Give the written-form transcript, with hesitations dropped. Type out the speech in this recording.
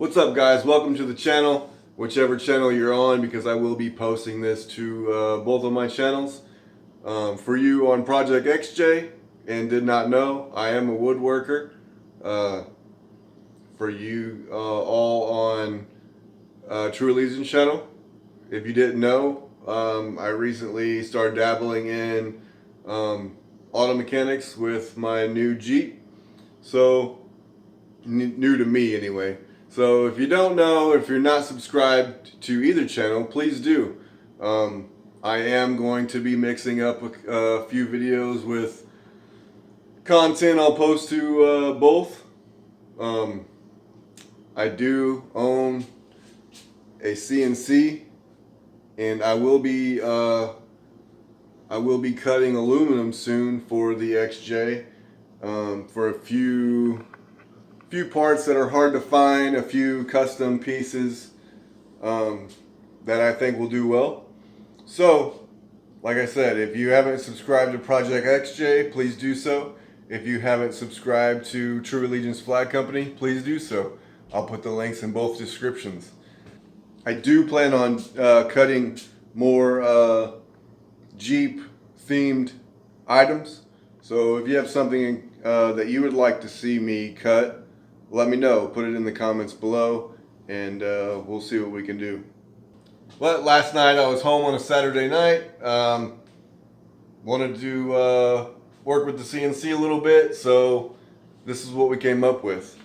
What's up, guys? Welcome to the channel, whichever channel you're on, because I will be posting this to both of my channels. For you on Project XJ and did not know, I am a woodworker. For you all on True Allegiance channel, if you didn't know, I recently started dabbling in auto mechanics with my new Jeep. So, new to me anyway. So if you don't know, if you're not subscribed to either channel, please do. I am going to be mixing up a few videos with content I'll post to both. I do own a CNC, and I will be cutting aluminum soon for the XJ for a few parts that are hard to find, a few custom pieces that I think will do well. So, like I said, if you haven't subscribed to Project XJ, please do so. If you haven't subscribed to True Allegiance Flag Company, please do so. I'll put the links in both descriptions. I do plan on cutting more Jeep themed items. So if you have something that you would like to see me cut, let me know. Put it in the comments below, and we'll see what we can do. But last night I was home on a Saturday night. Wanted to work with the CNC a little bit, so this is what we came up with.